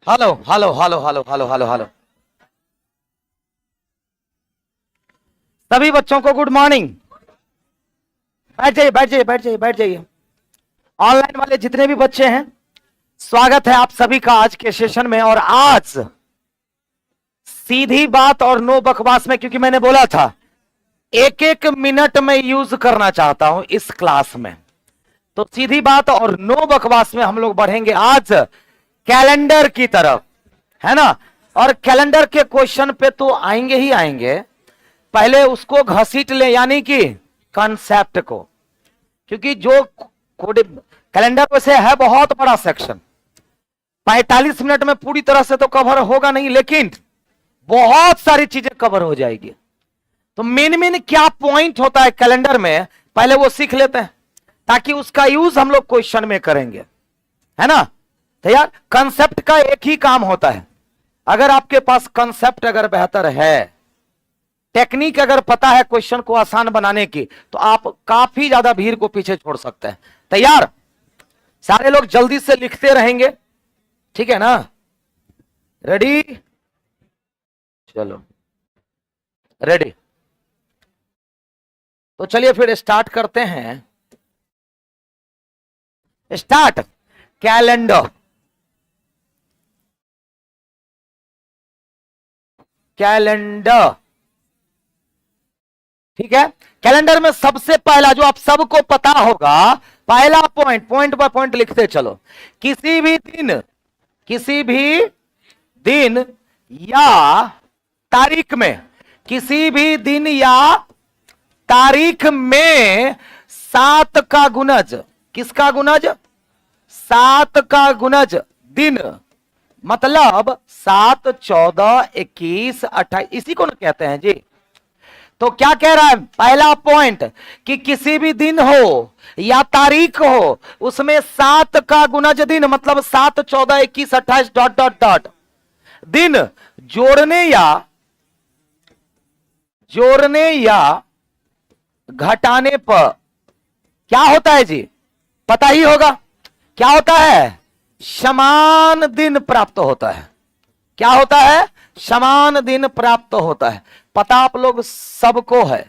Hello hello hello hello hello hello hello सभी बच्चों को गुड मॉर्निंग। बैठ जाइए बैठ जाइए बैठ जाइए बैठ जाइए। ऑनलाइन वाले जितने भी बच्चे हैं, स्वागत है आप सभी का आज के सेशन में। और आज सीधी बात और नो बकवास में, क्योंकि मैंने बोला था एक एक मिनट में यूज करना चाहता हूं इस क्लास में, तो सीधी बात और नो बकवास में हम लोग बढ़ेंगे आज कैलेंडर की तरफ, है ना। और कैलेंडर के क्वेश्चन पे तो आएंगे ही आएंगे, पहले उसको घसीट ले, यानी कि कॉन्सेप्ट को, क्योंकि जो कैलेंडर वैसे है बहुत बड़ा सेक्शन, 45 मिनट में पूरी तरह से तो कवर होगा नहीं, लेकिन बहुत सारी चीजें कवर हो जाएगी। तो मेन क्या पॉइंट होता है कैलेंडर में, पहले वो सीख लेते हैं ताकि उसका यूज हम लोग क्वेश्चन में करेंगे, है ना। तो यार कंसेप्ट का एक ही काम होता है, अगर आपके पास कंसेप्ट अगर बेहतर है, टेक्निक अगर पता है क्वेश्चन को आसान बनाने की, तो आप काफी ज्यादा भीड़ को पीछे छोड़ सकते हैं। तैयार? सारे लोग जल्दी से लिखते रहेंगे, ठीक है ना। रेडी? चलो रेडी, तो चलिए फिर स्टार्ट करते हैं। स्टार्ट। कैलेंडर, कैलेंडर, ठीक है। कैलेंडर में सबसे पहला जो आप सबको पता होगा, पहला पॉइंट, पॉइंट बाय पॉइंट लिखते चलो। किसी भी दिन या तारीख में, किसी भी दिन या तारीख में 7 का गुणज, किसका गुणज? 7 का गुणज दिन, मतलब 7, 14, 21, 28, इसी को ना कहते हैं जी। तो क्या कह रहा है पहला पॉइंट, कि किसी भी दिन हो या तारीख हो, उसमें 7 का गुणज दिन, मतलब 7, 14, 21, 28 डॉट डॉट डॉट दिन जोड़ने या घटाने पर क्या होता है जी? पता ही होगा क्या होता है? समान दिन प्राप्त होता है। क्या होता है? समान दिन प्राप्त होता है। पता आप लोग सबको है,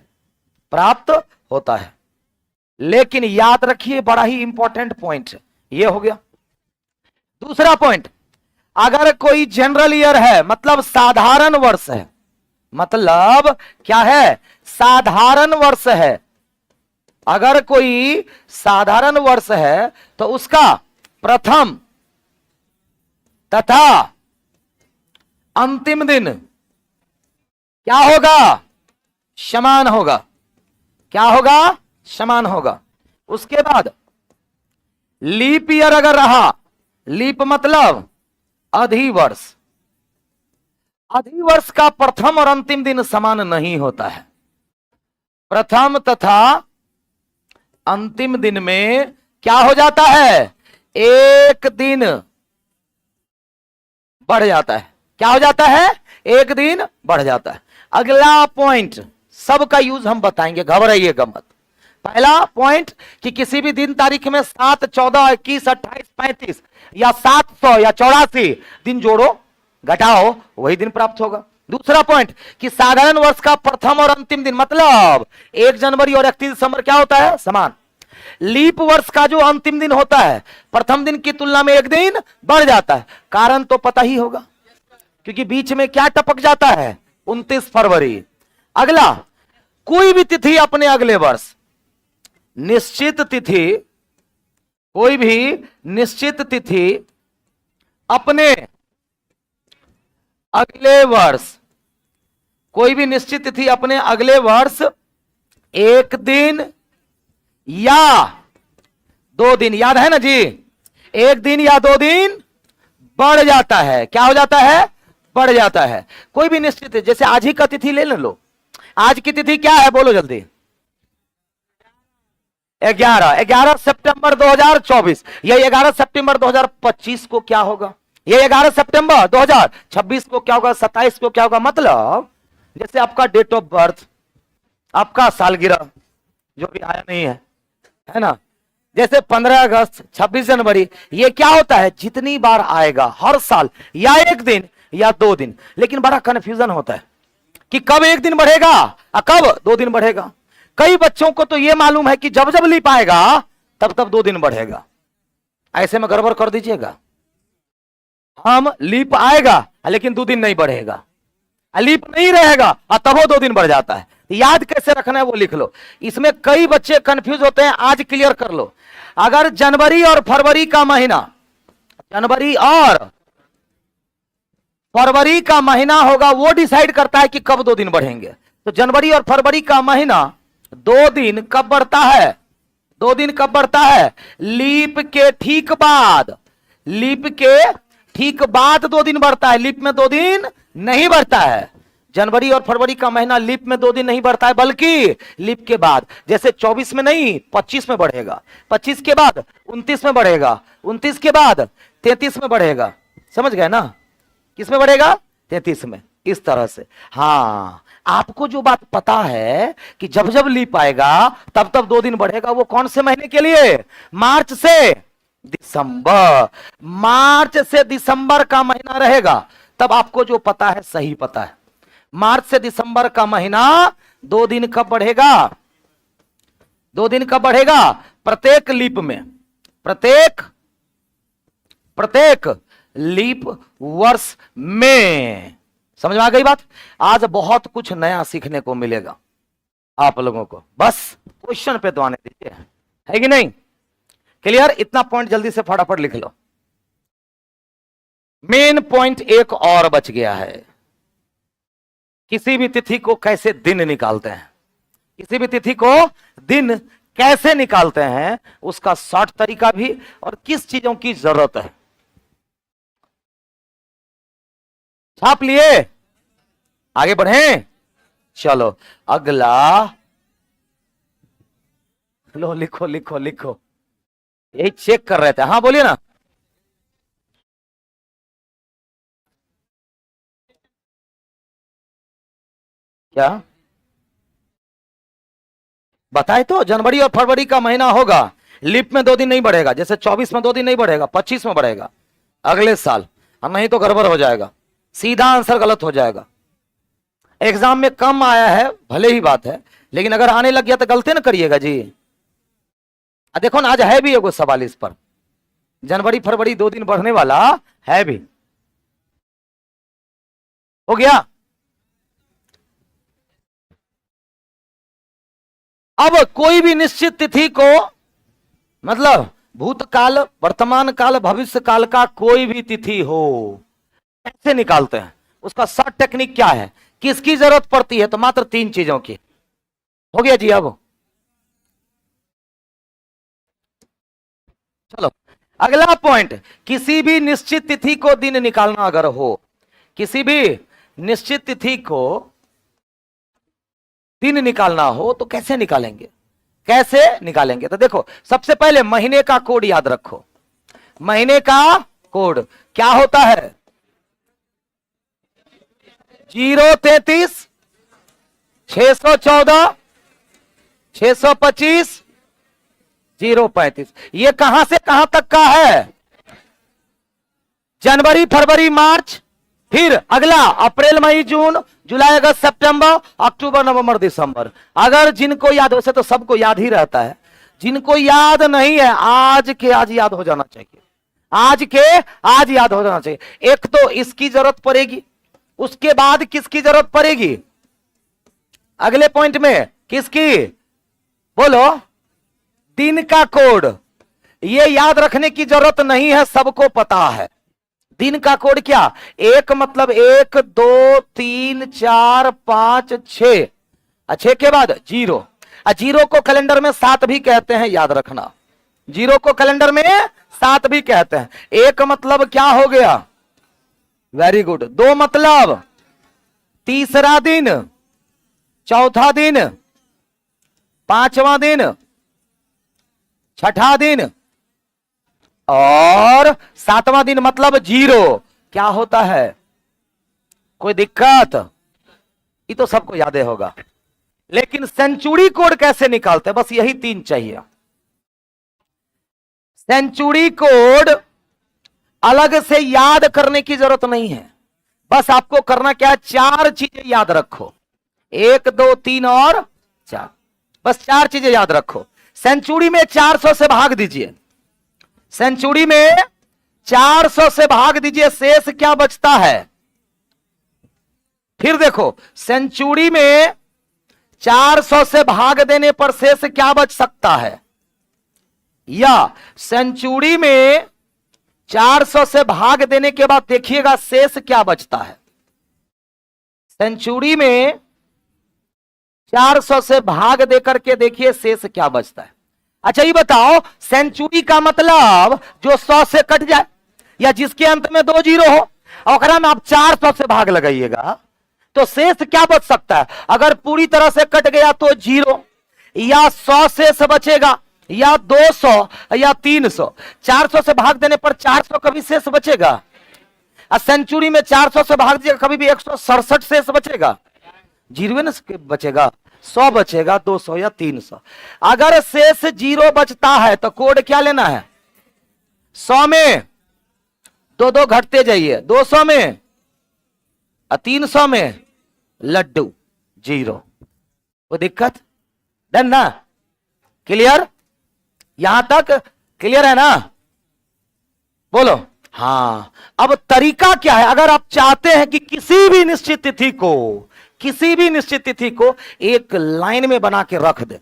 प्राप्त होता है। लेकिन याद रखिए, बड़ा ही इंपॉर्टेंट पॉइंट ये हो गया। दूसरा पॉइंट, अगर कोई जनरल ईयर है, मतलब साधारण वर्ष है, मतलब क्या है? साधारण वर्ष है। अगर कोई साधारण वर्ष है तो उसका प्रथम तथा अंतिम दिन क्या होगा? समान होगा। क्या होगा? समान होगा। उसके बाद लीप ईयर अगर रहा, लीप मतलब अधिवर्ष, अधिवर्ष का प्रथम और अंतिम दिन समान नहीं होता है। प्रथम तथा अंतिम दिन में क्या हो जाता है? एक दिन बढ़ जाता है। क्या हो जाता है? एक दिन बढ़ जाता है। अगला पॉइंट सबका यूज हम बताएंगे, घबराइएगा मत। पहला पॉइंट कि किसी भी दिन तारीख में 7, 14, 21, 28, 35 या 700 या 84 दिन जोड़ो, घटाओ, वही दिन प्राप्त होगा। दूसरा पॉइंट कि साधारण वर्ष का प्रथम और अंतिम दिन, मतलब 1 जनवरी और 31 दिसंबर क्या होता है? समान। लीप वर्ष का जो अंतिम दिन होता है, प्रथम दिन की तुलना में एक दिन बढ़ जाता है। कारण तो पता ही होगा, क्योंकि बीच में क्या टपक जाता है? 29 फरवरी। अगला, कोई भी तिथि अपने अगले वर्ष, निश्चित तिथि, कोई भी निश्चित तिथि अपने अगले वर्ष, कोई भी निश्चित तिथि अपने अगले वर्ष एक दिन या 2 दिन, याद है ना जी? एक दिन या 2 दिन बढ़ जाता है। क्या हो जाता है? बढ़ जाता है। कोई भी निश्चित, जैसे आज ही का तिथि ले लो, आज की तिथि क्या है? बोलो जल्दी। 11 सितंबर 2024। ये 11 सितंबर 2025 को क्या होगा? ये 11 सितंबर 2026 को क्या होगा? 27 को क्या होगा? मतलब जैसे आपका डेट ऑफ बर्थ, आपका सालगिरह जो भी आया नहीं है, है ना, जैसे 15 अगस्त, 26 जनवरी, ये क्या होता है, जितनी बार आएगा हर साल, या एक दिन या 2 दिन, लेकिन बड़ा कंफ्यूजन होता है कि कब एक दिन बढ़ेगा और कब 2 दिन बढ़ेगा। कई बच्चों को तो यह मालूम है कि जब जब लीप आएगा तब तब 2 दिन बढ़ेगा। ऐसे में गड़बड़ कर दीजिएगा। हम लीप आएगा लेकिन 2 दिन नहीं बढ़ेगा, लीप नहीं रहेगा और तब वो 2 दिन बढ़ जाता है। याद कैसे रखना है वो लिख लो। इसमें कई बच्चे कंफ्यूज होते हैं, आज क्लियर कर लो। अगर जनवरी और फरवरी का महीना, जनवरी और फरवरी का महीना होगा, वो डिसाइड करता है कि कब 2 दिन बढ़ेंगे। तो जनवरी और फरवरी का महीना 2 दिन कब बढ़ता है, 2 दिन कब बढ़ता है, लीप के ठीक बाद, लीप के ठीक बाद 2 दिन बढ़ता है, लीप में 2 दिन नहीं बढ़ता है। जनवरी और फरवरी का महीना लीप में 2 दिन नहीं बढ़ता है, बल्कि लीप के बाद, जैसे 24 में नहीं 25 में बढ़ेगा, 25 के बाद 29 में बढ़ेगा, 29 के बाद 33 में बढ़ेगा। समझ गए ना, किस में बढ़ेगा, 33 में, इस तरह से। हाँ, आपको जो बात पता है कि जब जब लीप आएगा तब तब 2 दिन बढ़ेगा, वो कौन से महीने के लिए, मार्च से दिसंबर, मार्च से दिसंबर का महीना रहेगा, तब आपको जो पता है सही पता है। मार्च से दिसंबर का महीना 2 दिन कब बढ़ेगा, 2 दिन कब बढ़ेगा, प्रत्येक लीप में, प्रत्येक लीप वर्ष में। समझ में आ गई बात। आज बहुत कुछ नया सीखने को मिलेगा आप लोगों को, बस क्वेश्चन पे तो आने दीजिए, है कि नहीं। क्लियर, इतना पॉइंट जल्दी से फटाफट लिख लो। मेन पॉइंट एक और बच गया है, किसी भी तिथि को कैसे दिन निकालते हैं, किसी भी तिथि को दिन कैसे निकालते हैं, उसका शॉर्ट तरीका भी, और किस चीजों की जरूरत है। छाप लिए, आगे बढ़े, चलो अगला, लो लिखो लिखो लिखो, यही चेक कर रहे थे। हाँ बोलिए ना। क्या बताए तो, जनवरी और फरवरी का महीना होगा, लीप में 2 दिन नहीं बढ़ेगा, जैसे 24 में 2 दिन नहीं बढ़ेगा, 25 में बढ़ेगा अगले साल, और नहीं तो गड़बड़ हो जाएगा, सीधा आंसर गलत हो जाएगा। एग्जाम में कम आया है भले ही बात है, लेकिन अगर आने लग गया तो गलती ना करिएगा जी। देखो ना, आज है भी एगो सवाल इस पर, जनवरी फरवरी 2 दिन बढ़ने वाला है भी। हो गया। अब कोई भी निश्चित तिथि को, मतलब भूतकाल, वर्तमान काल, भविष्य काल का कोई भी तिथि हो, कैसे निकालते हैं, उसका शॉर्ट टेक्निक क्या है, किसकी जरूरत पड़ती है, तो मात्र 3 चीजों की। हो गया जी। अब चलो अगला पॉइंट, किसी भी निश्चित तिथि को दिन निकालना अगर हो, किसी भी निश्चित तिथि को दिन निकालना हो तो कैसे निकालेंगे, कैसे निकालेंगे। तो देखो, सबसे पहले महीने का कोड याद रखो। महीने का कोड क्या होता है, 033 614 625 035। ये कहां से कहां तक का है, जनवरी फरवरी मार्च, फिर अगला अप्रैल मई जून जुलाई अगस्त सितंबर अक्टूबर नवंबर दिसंबर। अगर जिनको याद, वैसे तो सबको याद ही रहता है, जिनको याद नहीं है आज के आज याद हो जाना चाहिए, आज के आज याद हो जाना चाहिए। एक तो इसकी जरूरत पड़ेगी, उसके बाद किसकी जरूरत पड़ेगी, अगले पॉइंट में किसकी, बोलो, दिन का कोड। ये याद रखने की जरूरत नहीं है, सबको पता है। दिन का कोड क्या, एक मतलब 1 2 3 4 5 6, 6 के बाद 0, 0 को कैलेंडर में 7 भी कहते हैं, याद रखना, 0 को कैलेंडर में 7 भी कहते हैं। 1 मतलब क्या हो गया, वेरी गुड, 2 मतलब तीसरा दिन, चौथा दिन, 5वां दिन, 6ठा दिन, और 7वां दिन मतलब 0। क्या होता है, कोई दिक्कत, ये तो सबको याद होगा, लेकिन सेंचुरी कोड कैसे निकालते हैं, बस यही 3 चाहिए। सेंचुरी कोड अलग से याद करने की जरूरत नहीं है, बस आपको करना क्या है, 4 चीजें याद रखो, 1 2 3 और 4, बस 4 चीजें याद रखो। सेंचुरी में 400 से भाग दीजिए, सेंचुरी में 400 से भाग दीजिए, शेष क्या बचता है। फिर देखो, सेंचुरी में 400 से भाग देने पर शेष क्या बच सकता है, या सेंचुरी में 400 से भाग देने के बाद देखिएगा शेष क्या बचता है। सेंचुरी में 400 से भाग देकर के देखिए शेष क्या बचता है। अच्छा ये बताओ, सेंचुरी का मतलब जो 100 से कट जाए या जिसके अंत में 2 जीरो हो, और में आप 400 से भाग लगाइएगा तो शेष क्या बच सकता है। अगर पूरी तरह से कट गया तो 0, या 100 शेष बचेगा, या 200 या 300। 400 से भाग देने पर 400 कभी शेष बचेगा, और सेंचुरी में 400 से भाग दिया कभी भी 167 शेष बचेगा, 0 न बचेगा, 100 बचेगा, 200 या 300। अगर शेष 0 बचता है तो कोड क्या लेना है, 100 में 2 घटते जाइए, 200 में 300 में लड्डू 0। कोई दिक्कत? डन ना? क्लियर? यहां तक क्लियर है ना? बोलो हां। अब तरीका क्या है, अगर आप चाहते हैं कि किसी भी निश्चित तिथि को एक लाइन में बना के रख दे,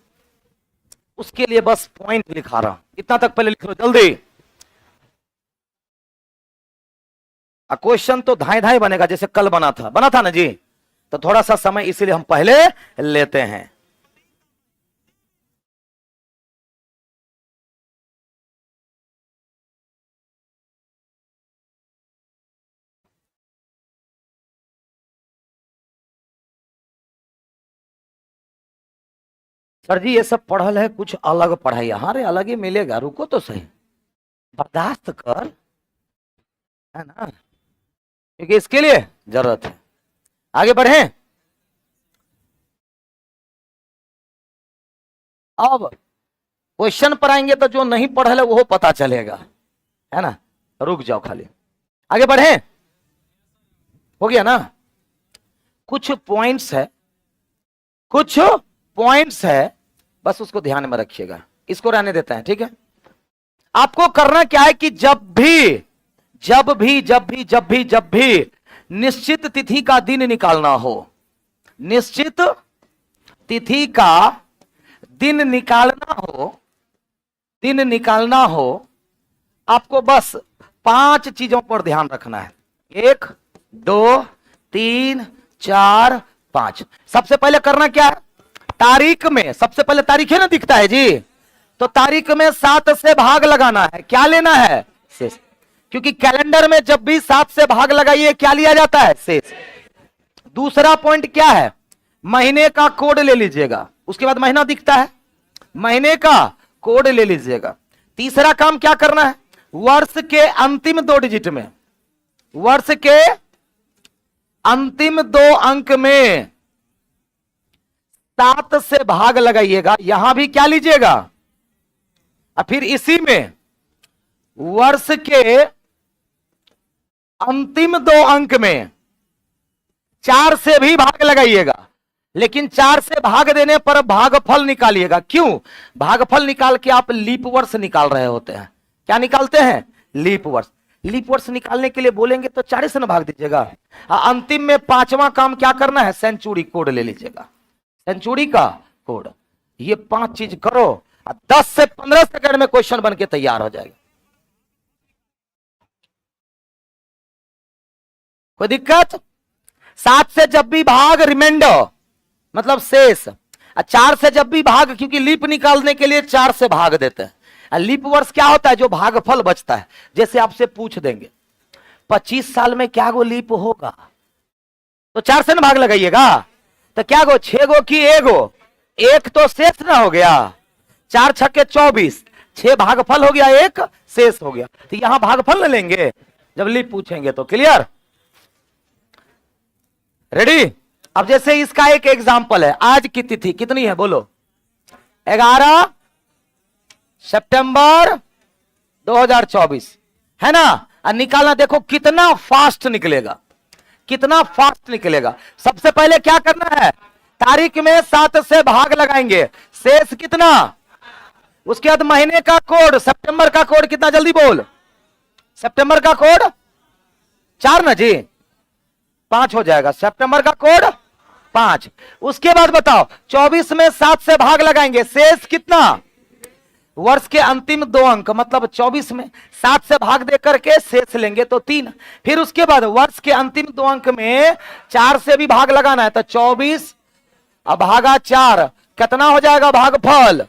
उसके लिए बस पॉइंट लिखा रहा हूं, इतना तक पहले लिख लो जल्दी। क्वेश्चन तो धाए धाए बनेगा जैसे कल बना था ना जी, तो थोड़ा सा समय इसीलिए हम पहले लेते हैं। सर जी ये सब पढ़ल है, कुछ अलग पढ़ाई, हाँ रे अलग ही मिलेगा, रुको तो सही, बर्दाश्त कर, है ना, क्योंकि इसके लिए जरूरत है। आगे बढ़े। अब क्वेश्चन पर आएंगे तो जो नहीं पढ़ल है वो पता चलेगा, है ना। रुक जाओ खाली, आगे बढ़े। हो गया ना? कुछ पॉइंट्स है, बस उसको ध्यान में रखिएगा, इसको रहने देते हैं, ठीक है। आपको करना क्या है कि जब भी निश्चित तिथि का दिन निकालना हो, निश्चित तिथि का दिन निकालना हो, आपको बस 5 चीजों पर ध्यान रखना है। 1 2 3 4 5। सबसे पहले करना क्या है, तारीख में सबसे पहले तारीख है ना, दिखता है जी, तो तारीख में 7 से भाग लगाना है। क्या लेना है? शेष। क्योंकि कैलेंडर में जब भी 7 से भाग लगाइए क्या लिया जाता है? शेष। दूसरा पॉइंट क्या है, महीने का कोड ले लीजिएगा, उसके बाद महीना दिखता है, महीने का कोड ले लीजिएगा। तीसरा काम क्या करना है, वर्ष के अंतिम 2 डिजिट में, वर्ष के अंतिम 2 अंक में 7 से भाग लगाइएगा, यहां भी क्या लीजिएगा, और फिर इसी में वर्ष के अंतिम 2 अंक में 4 से भी भाग लगाइएगा, लेकिन 4 से भाग देने पर भागफल निकालिएगा। क्यों? भागफल निकाल के आप लीप वर्ष निकाल रहे होते हैं। क्या निकालते हैं? लीप वर्ष। लीप वर्ष निकालने के लिए बोलेंगे तो 4 से ना भाग दीजिएगा। अंतिम में 5वां काम क्या करना है, सेंचुरी कोड ले लीजिएगा, सेंचुरी का कोड। ये 5 चीज करो, 10 से 15 सेकंड में क्वेश्चन बन के तैयार हो जाएगा। कोई दिक्कत? 7 से जब भी भाग रिमाइंडर मतलब शेष, 4 से जब भी भाग, क्योंकि लीप निकालने के लिए 4 से भाग देते हैं। लीप वर्ष क्या होता है, जो भागफल बचता है। जैसे आपसे पूछ देंगे 25 साल में क्या गो लीप होगा, तो 4 से ना भाग लगाइएगा, तो क्या गो 6 गो की 1 गो, 1 तो शेष ना हो गया, 4 छक्के 24, 6 भागफल हो गया, 1 शेष हो गया। तो यहां भागफल न लेंगे जब लीप पूछेंगे तो। क्लियर? रेडी? अब जैसे इसका एक एग्जांपल है, आज की तिथि कितनी है बोलो, 11 सितंबर 2024 है ना। और निकालना, देखो कितना फास्ट निकलेगा, कितना फास्ट निकलेगा। सबसे पहले क्या करना है, तारीख में 7 से भाग लगाएंगे, शेष कितना। उसके बाद महीने का कोड, सितंबर का कोड कितना, जल्दी बोल। सितंबर का कोड 4 ना जी, 5 हो जाएगा। सितंबर का कोड 5। उसके बाद बताओ 24 में 7 से भाग लगाएंगे, शेष कितना। वर्ष के अंतिम 2 अंक, मतलब 24 में 7 से भाग दे करके शेष लेंगे तो 3। फिर उसके बाद वर्ष के अंतिम 2 अंक में 4 से भी भाग लगाना है, तो 24 अब भागा 4 कितना हो जाएगा भागफल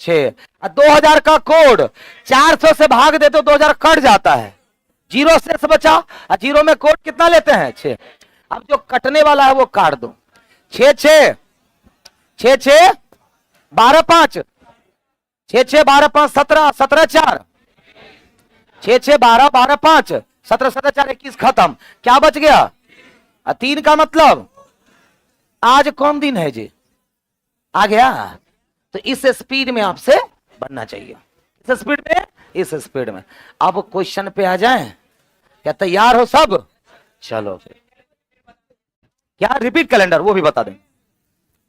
6। 2000 का कोड 400 से भाग दे तो 2000 कट जाता है, 0 शेष बचा। और 0 में कोड कितना लेते हैं 6। अब जो कटने वाला है वो काट दो। 6 6 6 6 12 5 6 6 12 5 17 17 4 6 6 12 12 5 17 17 4 21 खत्म। क्या बच गया 3 का मतलब आज कौन दिन है जी, आ गया। तो इस स्पीड में आपसे बनना चाहिए, इस स्पीड में, इस स्पीड में। अब क्वेश्चन पे आ जाएं, क्या तैयार हो सब। चलो फिर क्या रिपीट कैलेंडर वो भी बता दें,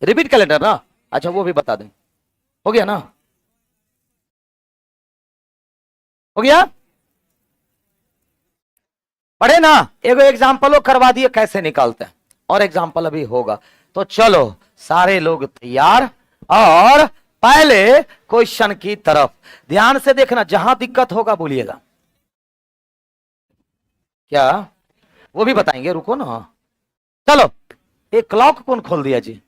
रिपीट कैलेंडर ना, अच्छा वो भी बता दें। हो गया ना, हो गया, पढ़े ना। एगो एग्जाम्पल करवा दिए कैसे निकालते हैं, और एग्जाम्पल अभी होगा। तो चलो सारे लोग तैयार, और पहले क्वेश्चन की तरफ ध्यान से देखना, जहां दिक्कत होगा बोलिएगा। क्या वो भी बताएंगे, रुको ना। चलो एक क्लॉक कौन खोल दिया जी,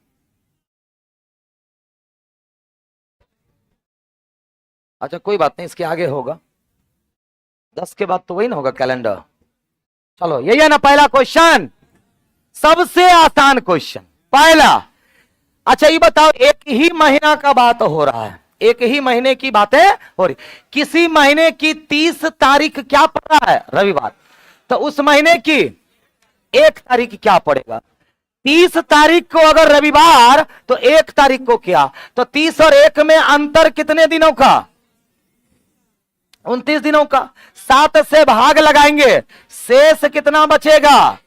अच्छा कोई बात नहीं, इसके आगे होगा, 10 के बाद तो वही ना होगा कैलेंडर। चलो यही है ना पहला क्वेश्चन, सबसे आसान क्वेश्चन पहला। अच्छा ये बताओ, एक ही महीना का बात हो रहा है, एक ही महीने की बातें हो रही। किसी महीने की 30 तारीख क्या पड़ रहा है, रविवार, तो उस महीने की 1 तारीख क्या पड़ेगा। 30 तारीख को अगर रविवार तो 1 तारीख को क्या, तो 30 और 1 में अंतर कितने दिनों का, 29 दिनों का। 7 से भाग लगाएंगे, शेष कितना बचेगा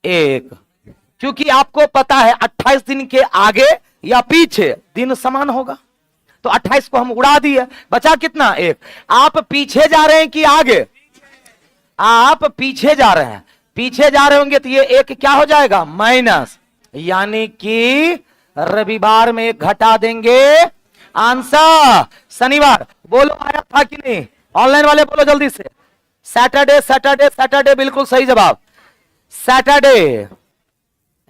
1। क्योंकि आपको पता है 28 दिन के आगे या पीछे दिन समान होगा, तो 28 को हम उड़ा दिए, बचा कितना 1। आप पीछे जा रहे हैं कि आगे, आप पीछे जा रहे हैं, पीछे जा रहे होंगे तो ये 1 क्या हो जाएगा माइनस, यानी कि रविवार में 1 घटा देंगे, आंसर शनिवार। बोलो आया था कि नहीं, ऑनलाइन वाले बोलो जल्दी से। सैटरडे सैटरडे सैटरडे, बिल्कुल सही जवाब सैटरडे,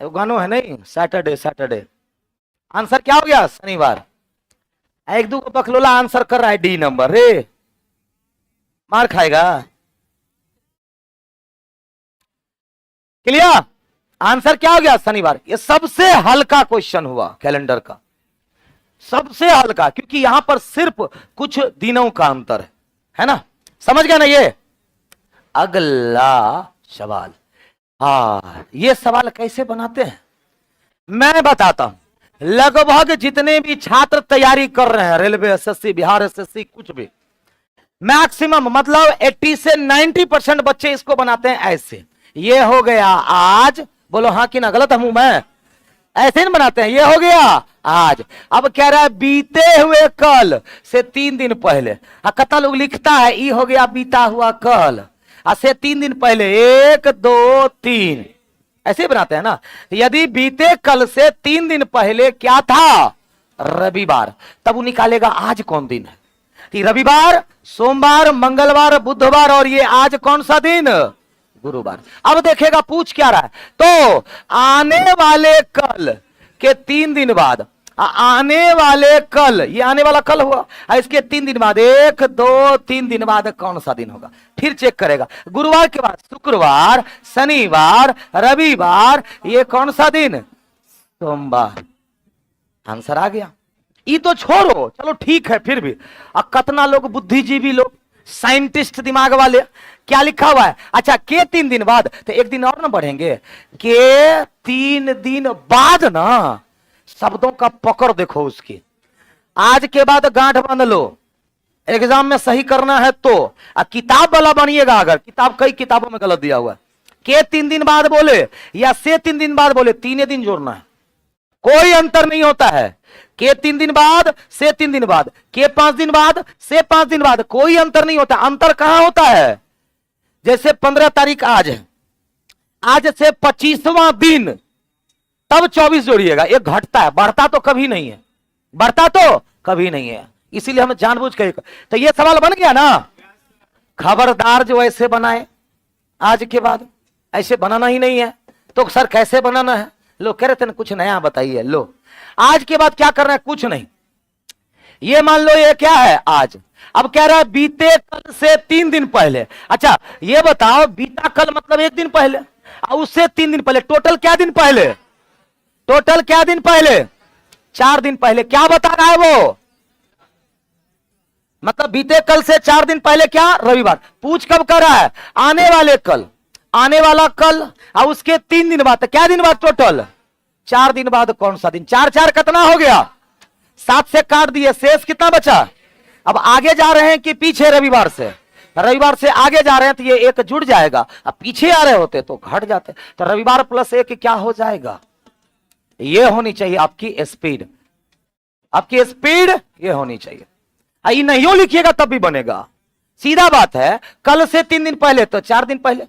गानो है नहीं, सैटरडे सैटरडे। आंसर क्या हो गया शनिवार। एक दो बखलोला आंसर कर रहा है डी नंबर, रे मार खाएगा। क्लियर, आंसर क्या हो गया शनिवार। ये सबसे हल्का क्वेश्चन हुआ कैलेंडर का, सबसे हल्का, क्योंकि यहां पर सिर्फ कुछ दिनों का अंतर है ना, समझ गया ना। ये अगला सवाल, ये सवाल कैसे बनाते हैं मैं बताता हूं। लगभग जितने भी छात्र तैयारी कर रहे हैं, रेलवे एसएससी, बिहार एसएससी, कुछ भी, मैक्सिमम मतलब 80 से 90% बच्चे इसको बनाते हैं ऐसे। ये हो गया आज, बोलो हाँ कि ना, गलत हूं मैं, ऐसे ही बनाते हैं। ये हो गया आज, अब कह रहा है बीते हुए कल से 3 दिन पहले। कता लोग लिखता है ये हो गया बीता हुआ कल, से 3 दिन पहले, 1 2 3 ऐसे बनाते हैं ना। यदि बीते कल से 3 दिन पहले क्या था रविवार, तब वो निकालेगा आज कौन दिन है। रविवार, सोमवार, मंगलवार, बुधवार, और ये आज कौन सा दिन, गुरुवार। अब देखेगा पूछ क्या रहा है, तो आने वाले कल के 3 दिन बाद, आने वाले कल, ये आने वाला कल हुआ, इसके 3 दिन बाद, 1 2 3 दिन बाद कौन सा दिन होगा। फिर चेक करेगा, गुरुवार के बाद शुक्रवार, शनिवार, रविवार, ये कौन सा दिन, सोमवार। आंसर आ गया। ये तो छोड़ो, चलो ठीक है, फिर भी कितना लोग बुद्धिजीवी लोग, साइंटिस्ट दिमाग वाले, क्या लिखा हुआ है, अच्छा के 3 दिन बाद, तो 1 दिन और ना बढ़ेंगे, के 3 दिन बाद ना। शब्दों का पकड़ देखो उसकी, आज के बाद गांठ बांध लो, एग्जाम में सही करना है तो किताब वाला बनिएगा। अगर किताब कई किताबों में गलत दिया हुआ है, के 3 दिन बाद बोले या से 3 दिन बाद बोले, 3 दिन जोड़ना है, कोई अंतर नहीं होता है। के 3 दिन बाद से 3 दिन बाद, के 5 दिन बाद से 5 दिन बाद, कोई अंतर नहीं होता। अंतर कहां होता है? जैसे 15 तारीख आज है, आज से 25वां दिन, तब 24 जोड़िएगा। ये घटता है, बढ़ता तो कभी नहीं है, बढ़ता तो कभी नहीं है। इसीलिए हम जानबूझ के, तो ये सवाल बन गया ना। खबरदार जो ऐसे बनाए आज के बाद, ऐसे बनाना ही नहीं है। तो सर कैसे बनाना है? लोग कह रहे थे ना कुछ नया बताइए। लो आज के बाद क्या करना है? कुछ नहीं। ये मान लो ये क्या है आज, अब कह रहा है बीते कल से 3 दिन पहले। अच्छा ये बताओ, बीता कल मतलब 1 दिन पहले, और उससे 3 दिन पहले, टोटल क्या दिन पहले? टोटल क्या दिन पहले? 4 दिन पहले। क्या बता रहा है वो? मतलब बीते कल से 4 दिन पहले क्या? रविवार। पूछ कब कर रहा है? आने वाले कल, आने वाला कल, और उसके 3 दिन बाद। क्या दिन बाद? टोटल 4 दिन बाद। कौन सा दिन? 4 4 कितना हो गया? 7 से काट दिए, शेष कितना बचा? अब आगे जा रहे हैं कि पीछे? रविवार से, रविवार से आगे जा रहे हैं तो ये एक जुड़ जाएगा। अब पीछे आ रहे होते तो घट जाते। तो रविवार प्लस 1 क्या हो जाएगा? ये होनी चाहिए आपकी स्पीड, आपकी स्पीड ये होनी चाहिए। ये नहीं लिखिएगा तब भी बनेगा, सीधा बात है। कल से 3 दिन पहले तो 4 दिन पहले,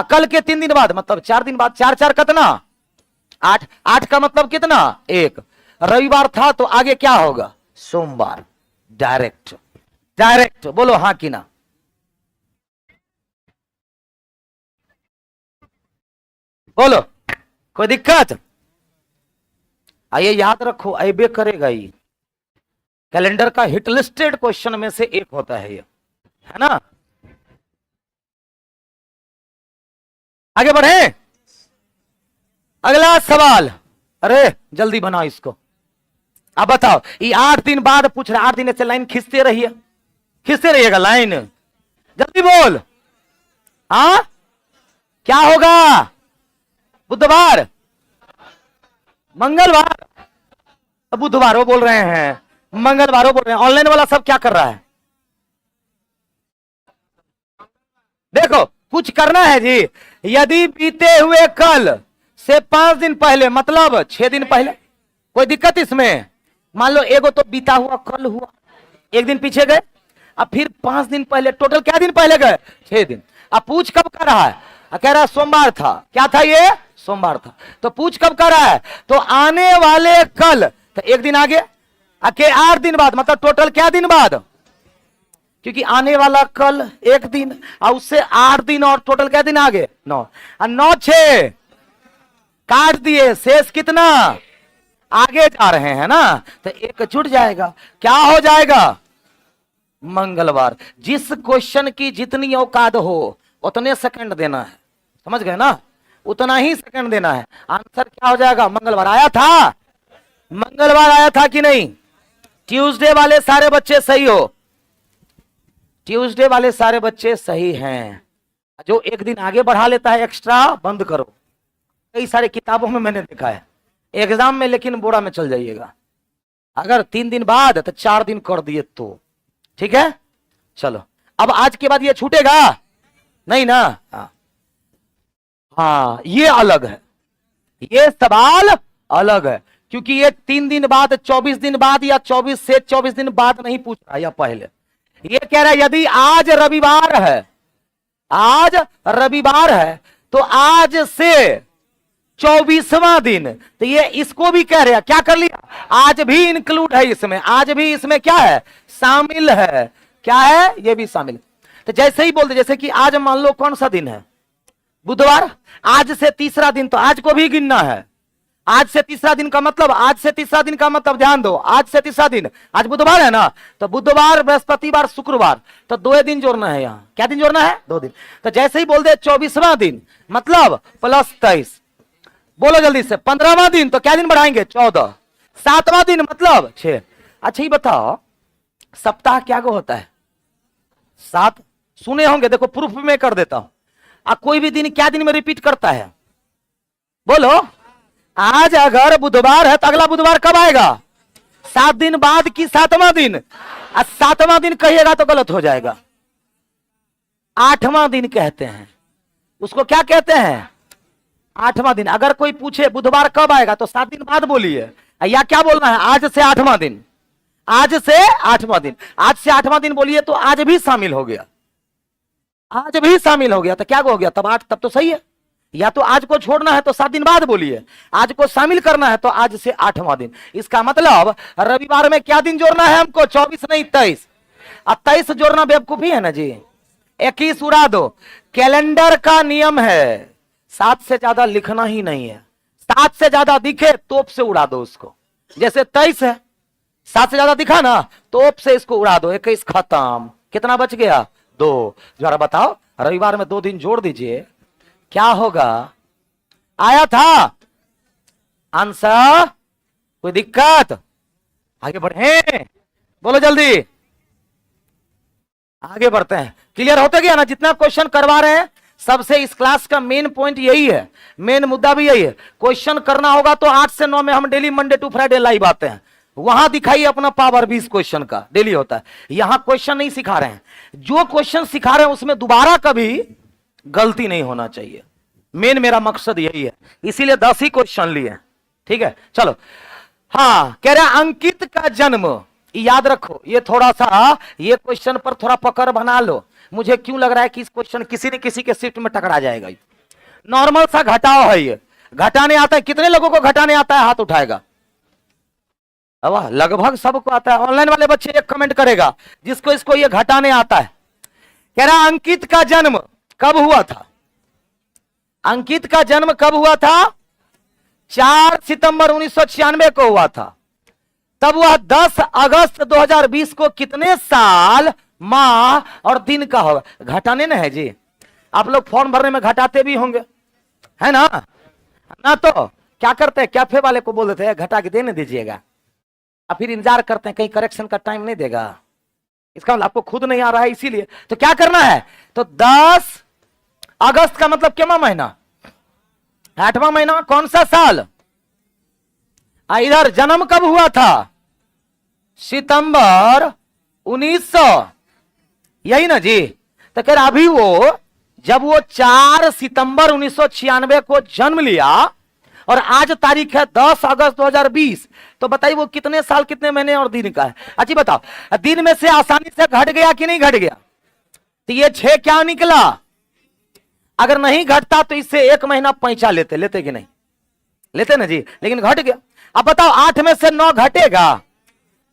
कल के 3 दिन बाद मतलब 4 दिन बाद। 4 4 कितना? 8। 8 का मतलब कितना? 1। रविवार था तो आगे क्या होगा? सोमवार। Direct, direct. बोलो हाँ कि ना? बोलो, कोई दिक्कत? आइए याद रखो, अबे करेगा ये कैलेंडर का हिट लिस्टेड क्वेश्चन में से एक होता है ये, है ना। आगे बढ़े, अगला सवाल। अरे जल्दी बनाओ इसको। अब बताओ, ये 8 दिन बाद पूछ रहा, 8 दिन से लाइन खींचते रहिए, खींचते रहिएगा लाइन। जल्दी बोल। हाँ क्या होगा? बुधवार, मंगलवार, बुधवार वो बोल रहे हैं, मंगलवार वो बोल रहे हैं। ऑनलाइन वाला सब क्या कर रहा है? देखो कुछ करना है जी। यदि बीते हुए कल से 5 दिन पहले मतलब 6 दिन पहले, कोई दिक्कत इसमें? मान लो एगो तो बीता हुआ कल हुआ, 1 दिन पीछे गए, अब फिर 5 दिन पहले, टोटल क्या दिन पहले गए? 6 दिन। अब पूछ कब कर रहा है? कह रहा है सोमवार था। क्या था ये? सोमवार था। तो पूछ कब कर रहा है? तो आने वाले कल, तो 1 दिन आगे, के 8 दिन बाद मतलब टोटल क्या दिन बाद? क्योंकि आने वाला कल 1 दिन और उससे 8 दिन और टोटल क्या दिन आगे? 9। और 9 6 काट दिए, शेष कितना? आगे जा रहे हैं ना, तो एक जुड़ जाएगा। क्या हो जाएगा? मंगलवार। जिस क्वेश्चन की जितनी औकात हो उतने सेकंड देना है, समझ गए ना? उतना ही सेकंड देना है। आंसर क्या हो जाएगा? मंगलवार। आया था? मंगलवार आया था कि नहीं? ट्यूसडे वाले सारे बच्चे सही हो, ट्यूसडे वाले सारे बच्चे सही हैं। जो 1 दिन आगे बढ़ा लेता है एक्स्ट्रा बंद करो। कई सारे किताबों में मैंने देखा है, एग्जाम में लेकिन बोरा में चल जाइएगा। अगर 3 दिन बाद तो 4 दिन कर दिए तो ठीक है। चलो अब आज के बाद ये छूटेगा नहीं ना? हाँ ये अलग है, ये सवाल अलग है, क्योंकि ये 3 दिन बाद, 24 दिन बाद या 24 से 24 दिन बाद नहीं पूछ रहा या पहले। ये कह रहा है यदि आज रविवार है, आज रविवार है तो आज से 24वां दिन, तो ये इसको भी कह रहे हैं, क्या कर लिया? आज भी इंक्लूड है इसमें, आज भी इसमें क्या है? शामिल है। क्या है? ये भी शामिल। तो जैसे ही बोलते, जैसे कि आज मान लो कौन सा दिन है? बुधवार। आज से तीसरा दिन, तो आज को भी गिनना है। आज से तीसरा दिन का मतलब, आज से तीसरा दिन का मतलब ध्यान दो, आज से तीसरा दिन, आज बुधवार है ना, तो बुधवार, बृहस्पतिवार, शुक्रवार, तो 2 दिन जोड़ना है। यहाँ क्या दिन जोड़ना है? 2 दिन। तो जैसे ही बोल दे 24वां दिन मतलब प्लस 23, बोलो जल्दी से। 15वां दिन तो क्या दिन बढ़ाएंगे? 14। 7वां दिन मतलब 6। अच्छा ही बताओ, सप्ताह क्या को होता है? 7 सुने होंगे, देखो प्रूफ में कर देता हूं। कोई भी दिन क्या दिन में रिपीट करता है? बोलो। आज अगर बुधवार है तो अगला बुधवार कब आएगा? 7 दिन बाद की 7वां दिन। आज 7वां दिन कहिएगा तो गलत हो जाएगा। 8वां दिन कहते हैं उसको, क्या कहते हैं? 8वां दिन। अगर कोई पूछे बुधवार कब आएगा तो 7 दिन बाद बोलिए, या क्या बोलना है? आज से 8वां दिन, आज से 8वां दिन, आज से 8वां दिन बोलिए तो आज भी शामिल हो गया, आज भी शामिल हो गया तो क्या हो गया? तब 8, तब तो सही है। या तो आज को छोड़ना है तो 7 दिन बाद बोलिए, आज को शामिल करना है तो आज से 8वां दिन। इसका मतलब रविवार में क्या दिन जोड़ना है हमको? 24 नहीं 23। अब 23 जोड़ना बेवकूफी है ना जी, 21 उड़ा दो। कैलेंडर का नियम है 7 से ज्यादा लिखना ही नहीं है। 7 से ज्यादा दिखे तोप से उड़ा दो उसको। जैसे 23 है, 7 से ज्यादा दिखा ना, तोप से इसको उड़ा दो। 21 खत्म, कितना बच गया? 2। जरा बताओ रविवार में 2 दिन जोड़ दीजिए, क्या होगा? आया था आंसर? कोई दिक्कत? आगे बढ़े, बोलो जल्दी, आगे बढ़ते हैं। क्लियर होते गया ना? जितना क्वेश्चन करवा रहे हैं सबसे इस क्लास का मेन पॉइंट यही है, मेन मुद्दा भी यही है। क्वेश्चन करना होगा तो 8 से 9 में हम daily Monday to Friday live आते हैं, वहां दिखाइए अपना पावर 20 क्वेश्चन का डेली होता है। यहां क्वेश्चन नहीं सिखा रहे हैं, जो क्वेश्चन सिखा रहे हैं उसमें दोबारा कभी गलती नहीं होना चाहिए। मेन मेरा मकसद यही है, इसीलिए 10 ही क्वेश्चन लिए। ठीक है, चलो। हाँ, कह रहे अंकित का जन्म, याद रखो ये थोड़ा सा, ये क्वेश्चन पर थोड़ा पकड़ बना लो। मुझे क्यों लग रहा है कि इस क्वेश्चन किसी न किसी के शिफ्ट में टकरा जाएगा। नॉर्मल सा घटाओ है, ये घटाने आता है। कितने लोगों को घटाने आता है? हाथ उठाएगा। वाह, लगभग सबको आता है। ऑनलाइन वाले बच्चे एक कमेंट करेगा जिसको इसको ये घटाने आता है। कह रहा अंकित का जन्म कब हुआ था? अंकित का जन्म कब हुआ था? 4 सितंबर 1996 को हुआ था। तब वह 10 अगस्त 2020 को कितने साल, माह और दिन का होगा? घटाने ना है जी, आप लोग फॉर्म भरने में घटाते भी होंगे, है ना? ना तो क्या करते हैं, कैफे वाले को बोल देते हैं घटा के देने दीजिएगा, अब फिर इंतजार करते हैं कहीं करेक्शन का टाइम नहीं देगा। इसका मतलब आपको खुद नहीं आ रहा है, इसीलिए तो क्या करना है? तो 10 अगस्त का मतलब क्या महीना? 8वां महीना। कौन सा साल? इधर जन्म कब हुआ था? सितंबर 1900, यही ना जी? तो कह रहा अभी वो, जब वो 4 सितंबर 1996 को जन्म लिया और आज तारीख है 10 अगस्त 2020, तो बताइए वो कितने साल, कितने महीने और दिन का है? अच्छा बताओ, दिन में से आसानी से घट गया कि नहीं घट गया? तो ये 6 क्या निकला? अगर नहीं घटता तो इससे 1 महीना पैंचा लेते, लेते कि नहीं लेते ना जी? लेकिन घट गया। अब बताओ 8 में से 9 घटेगा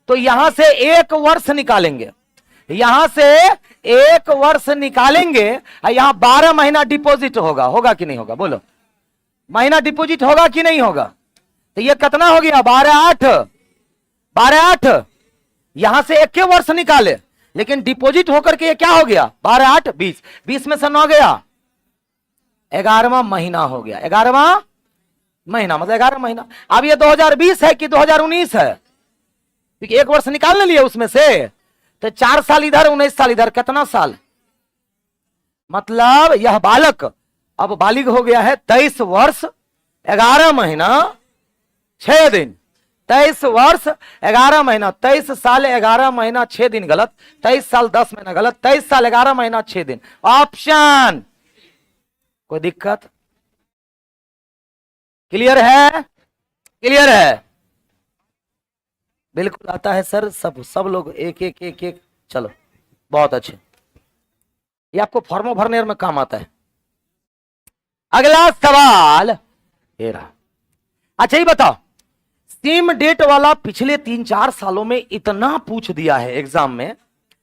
तो यहां से 1 वर्ष निकालेंगे, यहां से 1 वर्ष निकालेंगे, यहां 12 महीना डिपॉजिट होगा। होगा कि नहीं होगा? बोलो, महीना डिपॉजिट होगा कि नहीं होगा? तो ये कितना हो गया? 12 8, यहां से 1 वर्ष निकाले, लेकिन डिपॉजिट होकर के ये क्या हो गया? 12 8 20, 20 में से 9 गया, 11वां महीना हो गया। 11वां महीना मतलब 11 महीना। अब ये 2020 है कि 2019 है? क्योंकि 1 वर्ष निकालने लिए उसमें से, तो 4 साल इधर 19 साल इधर, कितना साल? मतलब यह बालक अब बालिग हो गया है। 23 वर्ष 11 महीना 6 दिन, 23 वर्ष 11 महीना, 23 साल 11 महीना 6 दिन गलत, 23 साल 10 महीना गलत, 23 साल 11 महीना 6 दिन। ऑप्शन, कोई दिक्कत? क्लियर है? क्लियर है? बिल्कुल आता है सर, सब लोग एक एक एक एक। चलो बहुत अच्छे, ये आपको फॉर्मो भरने में काम आता है। अगला सवाल ये रहा। अच्छा ये बताओ, सेम डेट वाला पिछले 3-4 सालों में इतना पूछ दिया है एग्जाम में।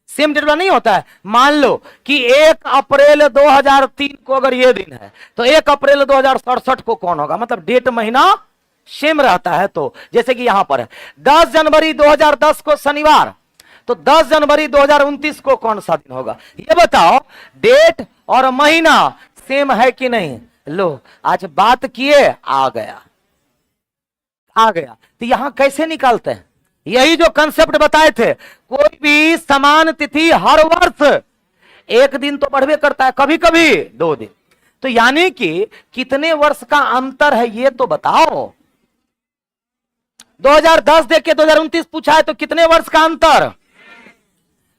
सेम डेट वाला नहीं होता है, मान लो कि 1 अप्रैल 2003 को अगर ये दिन है तो 1 अप्रैल 2067 को कौन होगा? मतलब डेट महीना सेम रहता है। तो जैसे कि यहां पर है 10 जनवरी 2010 को शनिवार, तो 10 जनवरी 2029 को कौन सा दिन होगा? ये बताओ, डेट और महीना सेम है कि नहीं? लो आज बात किए, आ गया। तो यहां कैसे निकालते हैं? यही जो कंसेप्ट बताए थे, कोई भी समान तिथि हर वर्ष 1 दिन तो बढ़वे करता है, कभी कभी 2 दिन। तो यानी कि कितने वर्ष का अंतर है ये तो बताओ। 2010 देख के 2029 पूछा है तो कितने वर्ष का अंतर?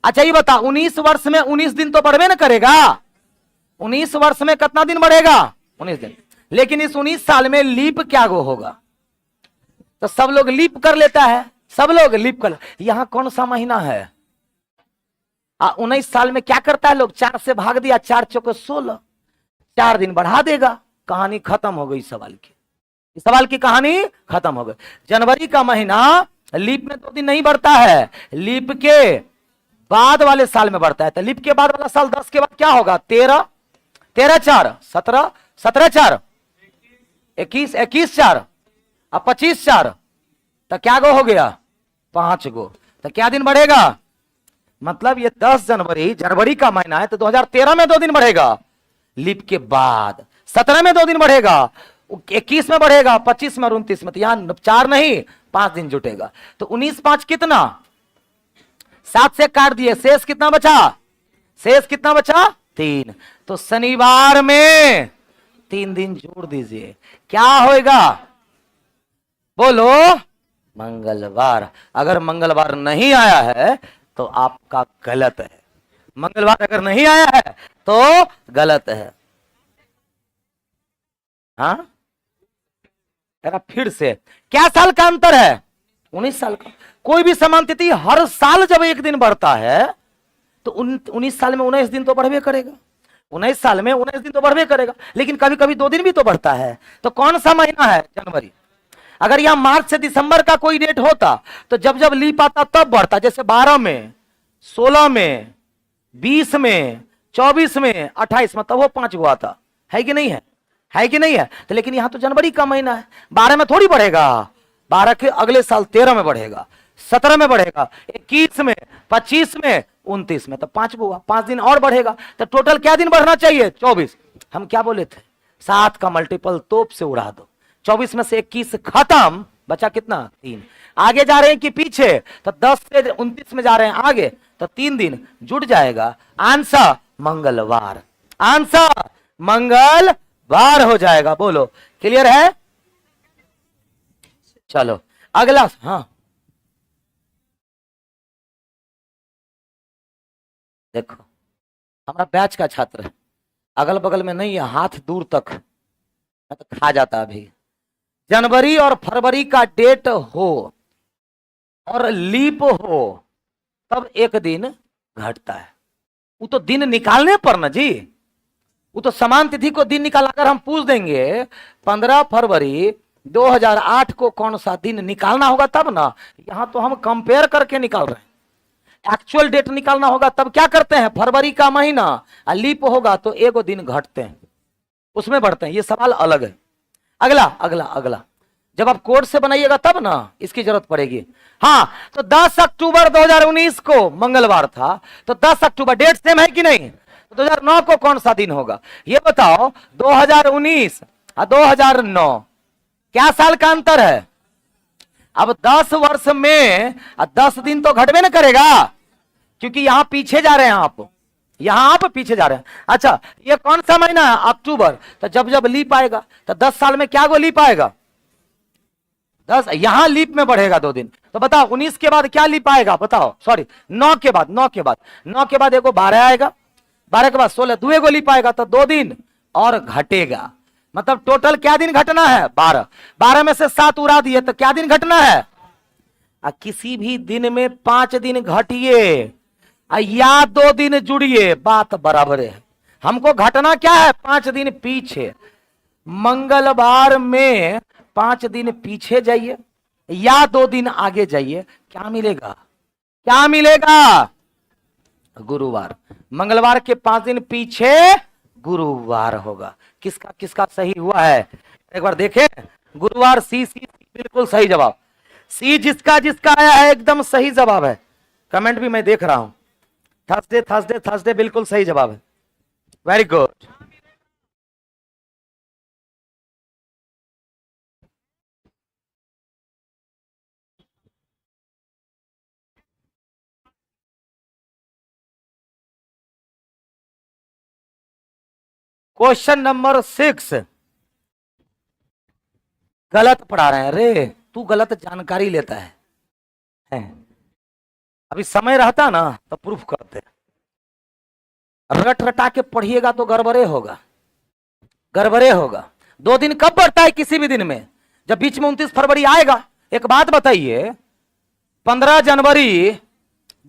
अच्छा ये बता, 19 वर्ष में 19 दिन तो बढ़वे ना करेगा। 19 वर्ष में कितना दिन बढ़ेगा? 19 दिन। लेकिन इस 19 साल में लीप क्या गो होगा? तो सब लोग लीप कर लेता है, सब लोग लीप कर। यहां कौन सा महीना है? 19 साल में क्या करता है लोग? 4 से भाग दिया, 4 चौके 16, 4 दिन बढ़ा देगा। कहानी खत्म हो गई सवाल की। इस सवाल की कहानी खत्म हो गई। जनवरी का महीना लीप में 2 दिन नहीं बढ़ता है, लीप के बाद वाले साल में बढ़ता है। तो लीप के बाद वाला साल 10 के बाद क्या होगा? 13, 13 4 17, 17 4 21, 21 4 अब 25 4, तो क्या गो हो गया? 5 गो। तो क्या दिन बढ़ेगा? मतलब ये 10 जनवरी जनवरी का महीना है, तो 2013 में 2 दिन बढ़ेगा लीप के बाद, 17 में 2 दिन बढ़ेगा, 21 में बढ़ेगा, 25 में और 29 में। तो यहां 4 नहीं 5 दिन जुटेगा। तो 19 5 कितना? 7 से काट दिए, शेष कितना बचा? शेष कितना बचा? 3। तो शनिवार में 3 दिन जोड़ दीजिए, क्या होएगा? बोलो। मंगलवार। अगर मंगलवार नहीं आया है तो आपका गलत है। मंगलवार अगर नहीं आया है तो गलत है। हाँ, फिर से क्या साल का अंतर है? 19 साल का। कोई भी समान तिथि हर साल जब एक दिन बढ़ता है तो 19 साल में 19 दिन तो बढ़वे करेगा। 19 साल में 19 दिन तो बढ़वे करेगा, लेकिन कभी कभी 2 दिन भी तो बढ़ता है। तो कौन सा महीना है? जनवरी। अगर यहां मार्च से दिसंबर का कोई डेट होता तो जब जब लीप आता तब बढ़ता, जैसे 12 में, 16 में, 20 में, 24 में, 28 में, तब वो 5 गो आता है कि नहीं है? है कि नहीं है? तो लेकिन यहां तो जनवरी का महीना है, 12 में थोड़ी बढ़ेगा। 12 के अगले साल 13 में बढ़ेगा, 17 में बढ़ेगा, 21 में, 25 में, 29 में, तो 5 हुआ, 5 दिन और बढ़ेगा। तो टोटल क्या दिन बढ़ना चाहिए? 24। हम क्या बोले थे? 7 का मल्टीपल तोप से उड़ा दो। 24 में से 21 खत्म, बचा कितना? 3। आगे जा रहे हैं कि पीछे? तो 10 से 29 में जा रहे हैं आगे, तो 3 दिन जुट जाएगा। आंसर मंगलवार। आंसर मंगलवार हो जाएगा। बोलो, क्लियर है? चलो अगला। हाँ देखो, हमारा बैच का छात्र है, अगल बगल में नहीं है, हाथ दूर तक, मैं तो खा जाता अभी। जनवरी और फरवरी का डेट हो और लीप हो तब एक दिन घटता है। वो तो दिन निकालने पर ना जी, वो तो समान तिथि को दिन निकाल। अगर हम पूछ देंगे 15 फरवरी 2008 को कौन सा दिन निकालना होगा तब ना, यहां तो हम कंपेयर करके निकाल रहे हैं। एक्चुअल डेट निकालना होगा तब क्या करते हैं? फरवरी का महीना लीप होगा तो एगो दिन घटते हैं, उसमें बढ़ते हैं। ये सवाल अलग है। अगला अगला अगला, जब आप कोड से बनाइएगा तब ना इसकी जरूरत पड़ेगी। हाँ, तो 10 अक्टूबर 2019 को मंगलवार था, तो 10 अक्टूबर डेट सेम है कि नहीं? तो 2009 को कौन सा दिन होगा? ये बताओ। 2019 और 2009 क्या साल का अंतर है? अब 10 वर्ष में 10 दिन तो घटवे ना करेगा, क्योंकि यहां पीछे जा रहे हैं आप, यहां आप पीछे जा रहे हैं। अच्छा, ये कौन सा महीना है? अक्टूबर। तो जब जब लीप आएगा तो 10 साल में क्या गो लीप आएगा? 10। यहां लीप में बढ़ेगा 2 दिन। तो बताओ 19 के बाद क्या लीप आएगा? बताओ, सॉरी 9 के बाद, 9 के बाद, 9 के बाद एगो 12 आएगा, 12 के बाद 16, 2 एगो लीप आएगा, तो 2 दिन और घटेगा। मतलब टोटल क्या दिन घटना है? 12। 12 में से 7 उड़ा दिए तो क्या दिन घटना है? किसी भी दिन में 5 दिन घटिए या 2 दिन जुड़िए, बात बराबर है। हमको घटना क्या है? 5 दिन पीछे। मंगलवार में 5 दिन पीछे जाइए या 2 दिन आगे जाइए, क्या मिलेगा? क्या मिलेगा? गुरुवार। मंगलवार के 5 दिन पीछे गुरुवार होगा। किसका किसका सही हुआ है एक बार देखें। गुरुवार सी सी सी बिल्कुल सही जवाब। सी जिसका जिसका आया है एकदम सही जवाब है। कमेंट भी मैं देख रहा हूं। थर्सडे थर्सडे थर्सडे बिल्कुल सही जवाब है। Very good. क्वेश्चन नंबर 6 गलत पढ़ा रहे हैं रे, तू गलत जानकारी लेता है। अभी समय रहता ना तो प्रूफ करते, रट रटा के पढ़िएगा तो गड़बड़े होगा, गड़बड़े होगा। 2 दिन कब बढ़ता है किसी भी दिन में? जब बीच में 29 फरवरी आएगा। एक बात बताइए, 15 जनवरी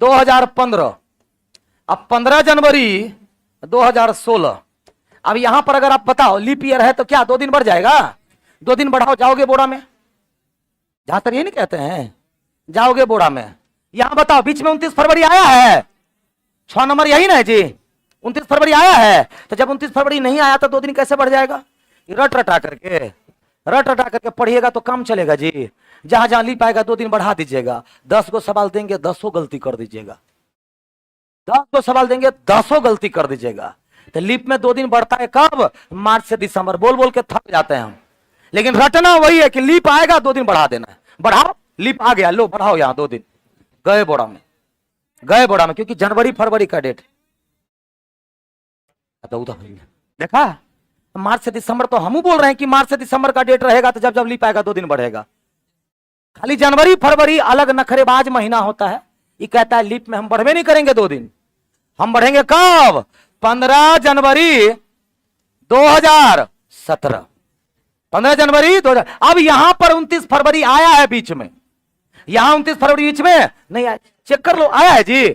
2015, अब 15 जनवरी 2016, अब यहां पर अगर आप बताओ लीप ईयर है तो क्या 2 दिन बढ़ जाएगा? 2 दिन बढ़ाओ, जाओगे बोरा में? जहां तक ये नहीं कहते हैं जाओगे बोरा में। यहां बताओ बीच में 29 फरवरी आया है, 6 नंबर यही ना है जी, 29 फरवरी आया है। तो जब 29 फरवरी नहीं आया तो 2 दिन कैसे बढ़ जाएगा? रट रटा करके पढ़िएगा तो काम चलेगा जी। जहां जहां लीप आएगा 2 दिन बढ़ा दीजिएगा। 10 को सवाल देंगे 10 गलती कर दीजिएगा, 10 को सवाल देंगे 10 गलती कर दीजिएगा। तो लीप में 2 दिन बढ़ता है कब? मार्च से दिसंबर। बोल बोल के थक जाते हैं हम, लेकिन रटना वही है कि लीप आएगा 2 दिन बढ़ा देना है। बढ़ाओ, लीप आ गया, लो बढ़ाओ यहां 2 दिन, गए बोड़ा में, गए बोड़ा में, क्योंकि जनवरी फरवरी का डेट देखा। मार्च से दिसंबर तो हम बोल रहे हैं कि मार्च से दिसंबर का डेट रहेगा, तो जब जब लीप आएगा 2 दिन बढ़ेगा। खाली जनवरी फरवरी अलग नखरेबाज महीना होता है, ये कहता है लीप में हम बढ़वे नहीं करेंगे 2 दिन, हम बढ़ेंगे कब? 15 जनवरी 2017, 15 जनवरी 2000। अब यहां पर 29 फरवरी आया है बीच में, यहां 29 फरवरी बीच में नहीं आया, चेक कर लो, आया है जी।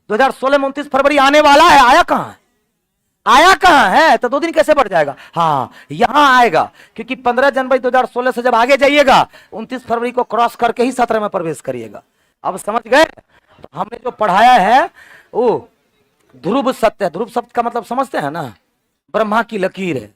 2016 में 29 फरवरी आने वाला है, आया कहां है? आया कहां है? तो 2 दिन कैसे बढ़ जाएगा? हाँ यहां आएगा, क्योंकि 15 जनवरी 2016 से जब आगे जाइएगा 29 फरवरी को क्रॉस करके ही 17 में प्रवेश करिएगा। अब समझ गए? तो हमने जो पढ़ाया है वो ध्रुव सत्य, ध्रुव शब्द का मतलब समझते हैं ना, ब्रह्मा की लकीर है।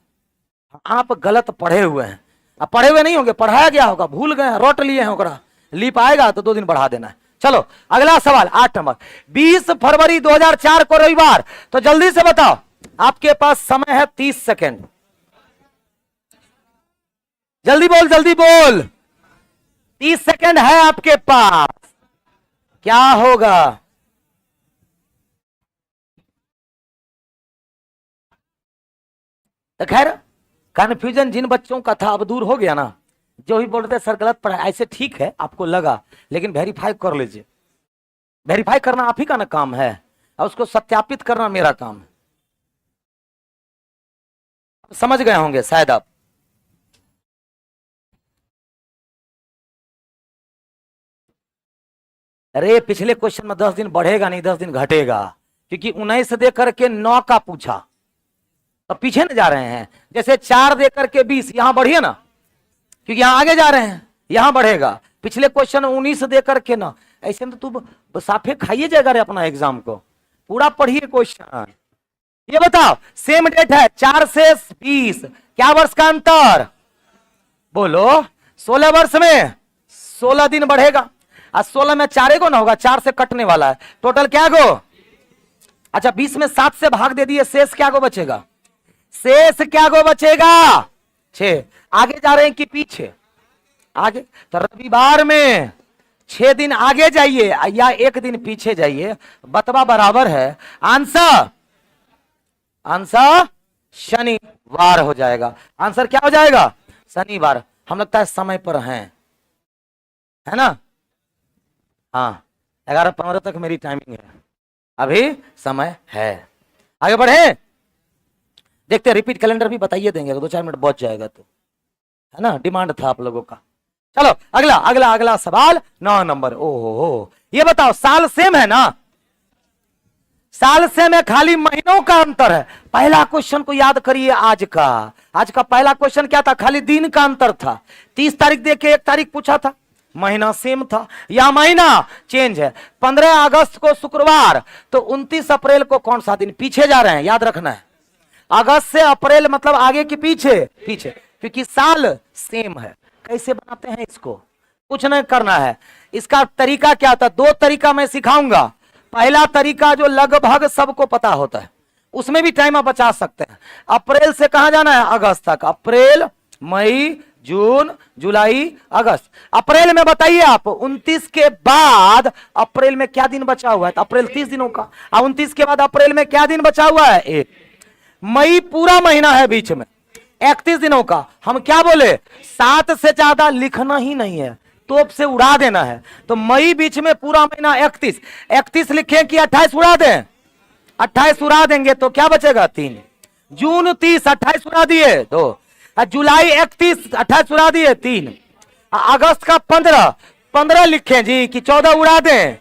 आप गलत पढ़े हुए हैं, अब पढ़े हुए नहीं होंगे, पढ़ाया गया होगा, भूल गए, रोट लिए हैं ओकरा। लीप आएगा तो 2 दिन बढ़ा देना है। चलो अगला सवाल 8 नंबर, 20 फरवरी 2004 को रविवार, तो जल्दी से बताओ, आपके पास समय है 30 सेकेंड, जल्दी बोल जल्दी बोल, 30 सेकेंड है आपके पास, क्या होगा? तो खैर कंफ्यूजन जिन बच्चों का था अब दूर हो गया ना, जो ही बोलते सर गलत पढ़ा, ऐसे ठीक है आपको लगा, लेकिन वेरीफाई कर लीजिए। वेरीफाई करना आप ही का ना काम है, और उसको सत्यापित करना मेरा काम है। समझ गए होंगे शायद आप। अरे पिछले क्वेश्चन में 10 दिन बढ़ेगा नहीं 10 दिन घटेगा, क्योंकि 19 दे करके 9 का पूछा, तो पीछे न जा रहे हैं। जैसे 4 दे करके 20, यहां बढ़िए ना, क्योंकि यहां आगे जा रहे हैं, यहां बढ़ेगा। पिछले क्वेश्चन 19 दे करके ना, ऐसे में तो तू साफे खाइए जाएगा रे अपना एग्जाम को, पूरा पढ़िए क्वेश्चन। ये बताओ सेम डेट है 4 से 20, क्या वर्ष का अंतर? बोलो 16 वर्ष में 16 दिन बढ़ेगा, और 16 में 4 गो ना होगा, 4 से कटने वाला है, टोटल क्या गो? अच्छा 20 में 7 से भाग दे दिए, शेष क्या गो बचेगा? शेष क्या गो बचेगा? 6। आगे जा रहे हैं कि पीछे? आगे। तो रविवार में 6 दिन आगे जाइए या 1 दिन पीछे जाइए, बतवा बराबर है। आंसर आंसर शनिवार हो जाएगा। आंसर क्या हो जाएगा? शनिवार। हम लगता है समय पर हैं, है ना? हाँ 11:15 तक मेरी टाइमिंग है, अभी समय है। आगे बढ़े, देखते हैं रिपीट कैलेंडर भी बताइए देंगे, 2-4 मिनट बच जाएगा तो, है ना? डिमांड था आप लोगों का। चलो अगला अगला अगला सवाल 9 नंबर। ओहो, ये बताओ साल सेम है ना? साल सेम है, खाली महीनों का अंतर है। पहला क्वेश्चन को याद करिए, आज का पहला क्वेश्चन क्या था? खाली दिन का अंतर था। 30 तारीख दे के 1 तारीख पूछा था, महीना सेम था, यह महीना चेंज है। 15 अगस्त को शुक्रवार, तो 29 अप्रैल को कौन सा दिन? पीछे जा रहे हैं, याद रखना है। अगस्त से अप्रैल मतलब आगे की पीछे? पीछे, क्योंकि साल सेम है। कैसे बनाते हैं इसको? कुछ नहीं करना है। इसका तरीका क्या था? 2 तरीका मैं सिखाऊंगा। पहला तरीका जो लगभग सबको पता होता है, उसमें भी टाइम आप बचा सकते हैं। अप्रैल से कहां जाना है? अगस्त तक। अप्रैल, मई, जून, जुलाई, अगस्त। अप्रैल में बताइए आप 29 के बाद अप्रैल में क्या दिन बचा हुआ है? तो अप्रैल 30 दिनों का, और 29 के बाद अप्रैल में क्या दिन बचा हुआ है? 1। मई पूरा महीना है बीच में, 31 दिनों का। हम क्या बोले? 7 से ज्यादा लिखना ही नहीं है, तोप से उड़ा देना है। तो मई बीच में पूरा महीना 31, 31 लिखे कि 28 उड़ा दें, 28 उड़ा देंगे तो क्या बचेगा 3। जून 30, 28 उड़ा दिए 2। जुलाई 31, 28 उड़ा दिए 3। अगस्त का 15, 15 लिखे जी कि 14 उड़ा दें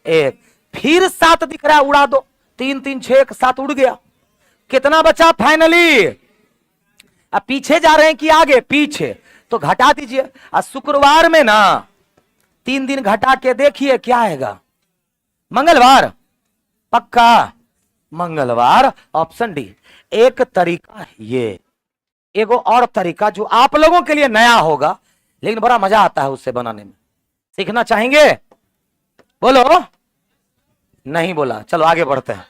1। फिर 7 दिख रहा है, उड़ा दो, 3 3 6 7 उड़ गया। कितना बचा फाइनली? अब पीछे जा रहे हैं कि आगे? पीछे, तो घटा दीजिए। आज शुक्रवार में ना 3 दिन घटा के देखिए क्या आएगा। मंगलवार, पक्का मंगलवार, ऑप्शन डी। एक तरीका है ये, एगो और तरीका जो आप लोगों के लिए नया होगा लेकिन बड़ा मजा आता है उससे बनाने में। सीखना चाहेंगे? बोलो। नहीं बोला, चलो आगे बढ़ते हैं,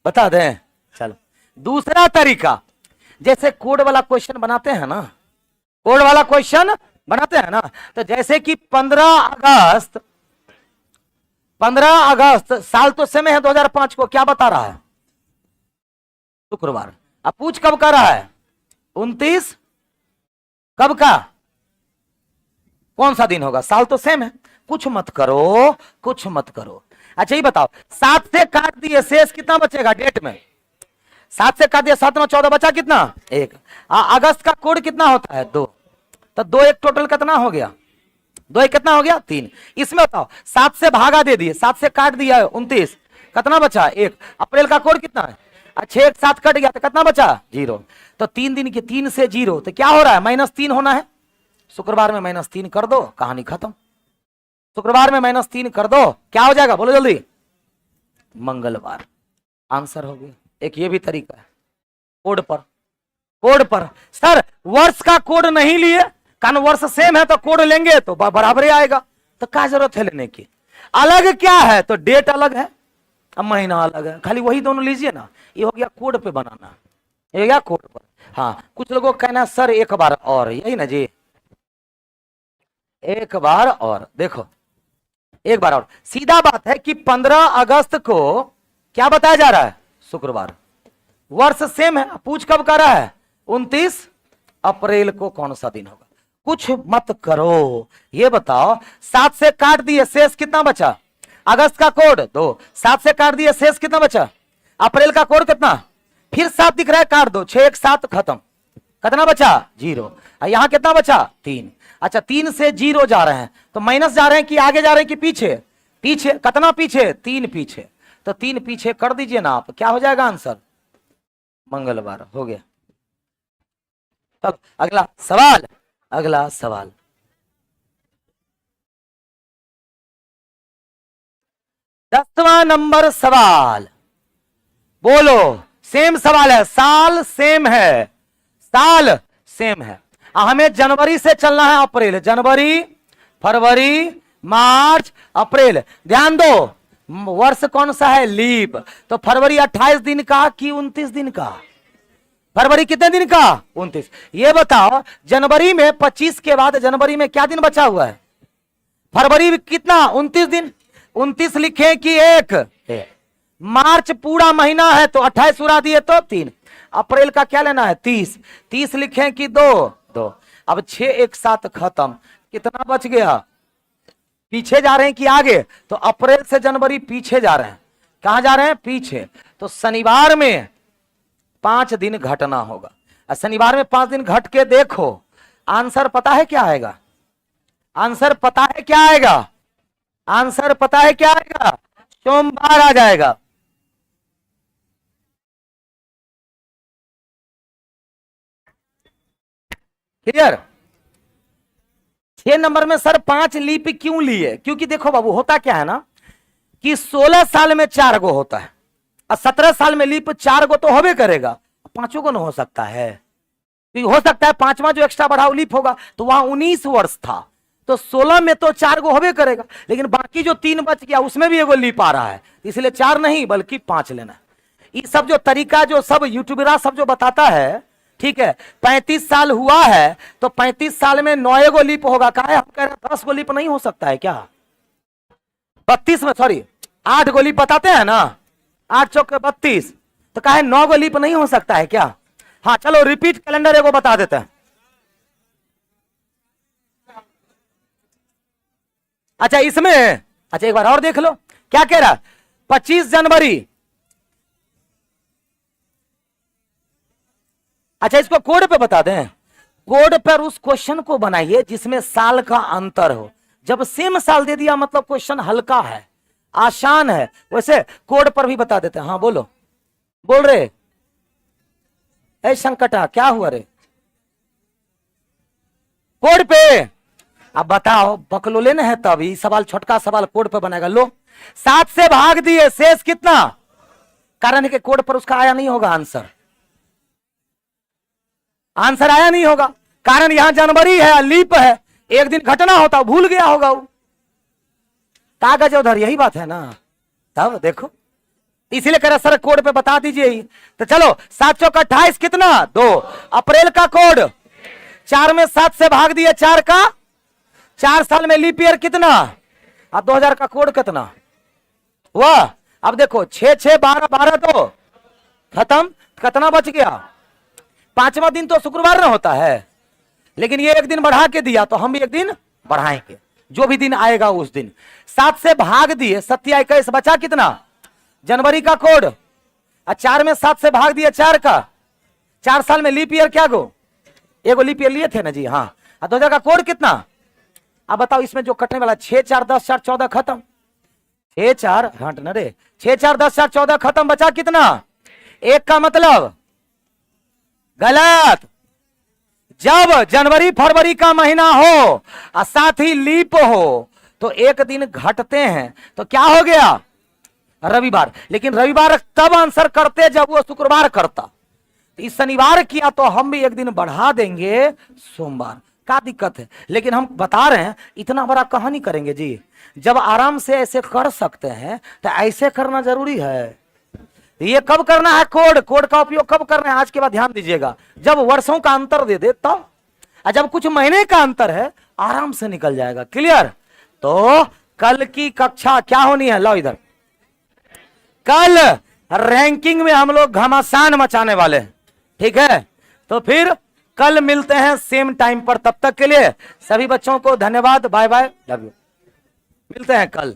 बता दें। चलो दूसरा तरीका, जैसे कोड वाला क्वेश्चन बनाते हैं ना, कोड वाला क्वेश्चन बनाते हैं ना, तो जैसे कि 15 अगस्त साल तो समय है 2005 को, क्या बता रहा है? शुक्रवार। अब पूछ कब का रहा है? 29 कब का? कौन सा दिन होगा? साल तो सेम है, कुछ मत करो, कुछ मत करो। अच्छा ये बताओ, 7 से काट दिए शेष कितना बचेगा डेट में? 7 से काट दिया, 7 में 14 बचा कितना? 1। अगस्त का कोड कितना होता है? 2। तो 2 1 टोटल कितना हो गया? 2 1 कितना हो गया? 3। इसमें बताओ 7 से भागा दे दिए, 7 से काट दिया 29, कितना बचा? 1। अप्रैल का कोड कितना है? 6 1 7 कट गया तो कितना बचा? 0। तो 3 दिन की 3 से 0, तो क्या हो रहा है? -3 होना है। शुक्रवार में -3 कर दो, कहानी खत्म। शुक्रवार में -3 कर दो, क्या हो जाएगा? बोलो जल्दी। मंगलवार। आंसर हो गया। एक ये भी तरीका है, कोड पर। कोड पर सर वर्ष का कोड नहीं लिए, कारण वर्ष सेम है तो कोड लेंगे तो बराबर ही आएगा, तो क्या जरूरत है लेने की? अलग क्या है? तो डेट अलग है, अब महीना अलग है, खाली वही दोनों लीजिए ना। ये हो गया कोड पे बनाना, ये हो गया कोड पर। हाँ, कुछ लोगों का कहना सर एक बार और, यही ना जी, एक बार और। देखो एक बार और, सीधा बात है कि 15 अगस्त को क्या बताया जा रहा है? शुक्रवार। वर्ष सेम है, पूछ कब कर रहा है? 29 अप्रैल को कौन सा दिन होगा? कुछ मत करो, ये बताओ 7 से काट दिए शेष कितना बचा? अगस्त का कोड 2, 7 से काट दिए शेष कितना बचा? अप्रैल का कोड कितना? फिर 7 दिख रहा है, काट दो, 6 1 7 खत्म, कितना बचा? 0। यहां कितना बचा? 3। अच्छा 3 से 0 जा रहे हैं तो माइनस जा रहे हैं कि आगे जा रहे हैं कि पीछे? पीछे। कितना पीछे? 3 पीछे, तो 3 पीछे कर दीजिए ना आप, क्या हो जाएगा आंसर? मंगलवार। हो गया। तब अगला सवाल, अगला सवाल, दसवां नंबर सवाल। बोलो, सेम सवाल है, साल सेम है, साल सेम है। हमें जनवरी से चलना है अप्रैल, जनवरी फरवरी मार्च अप्रैल। ध्यान दो, वर्ष कौन सा है? लीप। तो फरवरी 28 दिन का कि 29 दिन का? फरवरी कितने दिन का? 29। ये बताओ जनवरी में 25 के बाद जनवरी में क्या दिन बचा हुआ है? फरवरी कितना? 29 दिन, 29 लिखे कि 1। मार्च पूरा महीना है तो 28 उड़ा दिए तो 3। अप्रैल का क्या लेना है? 30, 30 लिखे कि 2 2। अब 6 1 7 खत्म, कितना बच गया? पीछे जा रहे हैं कि आगे? तो अप्रैल से जनवरी पीछे जा रहे हैं, कहां जा रहे हैं? पीछे। तो शनिवार में 5 दिन घटना होगा। शनिवार में 5 दिन घट के देखो, आंसर पता है क्या आएगा? आंसर पता है क्या आएगा? आंसर पता है क्या आएगा? सोमवार आ जाएगा। क्लियर? 6 नंबर में सर 5 लीप क्यों लिए? क्योंकि देखो बाबू, होता क्या है ना कि 16 साल में 4 गो होता है और 17 साल में लीप 4 गो तो होबे करेगा, 5 गो न हो सकता है। हो सकता है 5वां जो एक्स्ट्रा बढ़ाओ लीप होगा, तो वहां 19 वर्ष था, तो 16 में तो 4 गो होबे करेगा, लेकिन बाकी जो 3 बच गया उसमें भी एगो लीप आ रहा है, इसलिए 4 नहीं बल्कि 5 लेना है। ये सब जो तरीका जो सब यूट्यूबरा सब जो बताता है, ठीक है, 35 साल हुआ है तो 35 साल में 9 गो लीप होगा, कहा है? हम कह रहे हैं 10 गो लीप नहीं हो सकता है क्या? 32 में, सॉरी 8 गो लीप बताते हैं ना, 8 चौक 32, तो कहा है 9 गो लीप नहीं हो सकता है क्या? हाँ चलो रिपीट कैलेंडर एगो बता देते हैं। अच्छा इसमें, अच्छा एक बार और देख लो क्या कह रहा, 25 जनवरी। अच्छा इसको कोड पे बता दें, कोड पर उस क्वेश्चन को बनाइए जिसमें साल का अंतर हो। जब सेम साल दे दिया मतलब क्वेश्चन हल्का है, आसान है, वैसे कोड पर भी बता देते हैं। हाँ बोलो, बोल रहे ऐ संकटा क्या हुआ रे, कोड पे अब बताओ, बकलोले न है तब ये सवाल, छोटका सवाल कोड पे बनेगा। लो 7 से भाग दिए शेष कितना, कारण है कि कोड पर उसका आया नहीं होगा आंसर, आंसर आया नहीं होगा, कारण यहां जनवरी है, लीप है, एक दिन घटना होता भूल गया होगा वो, कागज उधर, यही बात है ना। तब देखो इसीलिए कह रहा सर कोड पे बता दीजिए। तो चलो 7 चौक 28 कितना 2, अप्रैल का कोड 4 में 7 से भाग दिया 4 का, 4 साल में लीप ईयर कितना, और 2000 का कोड कितना वाह। अब देखो 6 6 12 12 2 खत्म, कितना बच गया, 5वां दिन तो शुक्रवार ना होता है, लेकिन ये एक दिन बढ़ा के दिया तो हम भी एक दिन बढ़ाएंगे, जो भी दिन आएगा उस दिन। 7 से भाग दिए 7 21 बचा कितना जनवरी का कोड, और 4 में 7 से भाग दिए 4 का, 4 साल में लीप ईयर क्या गो, एगो लीप ईयर लिए थे ना जी, हाँ। और 2000 का कोड कितना, अब बताओ इसमें जो कटने वाला 6 4 10 4 14 खत्म, 6 4 हट न रे, 6 4 10 4 14 खत्म, बचा कितना 1 का मतलब गलत। जब जनवरी फरवरी का महीना हो और साथ ही लीप हो तो एक दिन घटते हैं, तो क्या हो गया रविवार, लेकिन रविवार तब आंसर करते जब वो शुक्रवार करता, तो इस शनिवार किया तो हम भी एक दिन बढ़ा देंगे सोमवार, क्या दिक्कत है। लेकिन हम बता रहे हैं इतना बड़ा कहानी करेंगे जी, जब आराम से ऐसे कर सकते हैं तो ऐसे करना जरूरी है। ये कब करना है, कोड, कोड का उपयोग कब करना है, आज के बाद ध्यान दीजिएगा, जब वर्षों का अंतर दे दे तब, जब कुछ महीने का अंतर है आराम से निकल जाएगा। क्लियर। तो कल की कक्षा क्या होनी है, लो इधर, कल रैंकिंग में हम लोग घमासान मचाने वाले हैं, ठीक है। तो फिर कल मिलते हैं सेम टाइम पर, तब तक के लिए सभी बच्चों को धन्यवाद, बाय बाय, लव यू, मिलते हैं कल।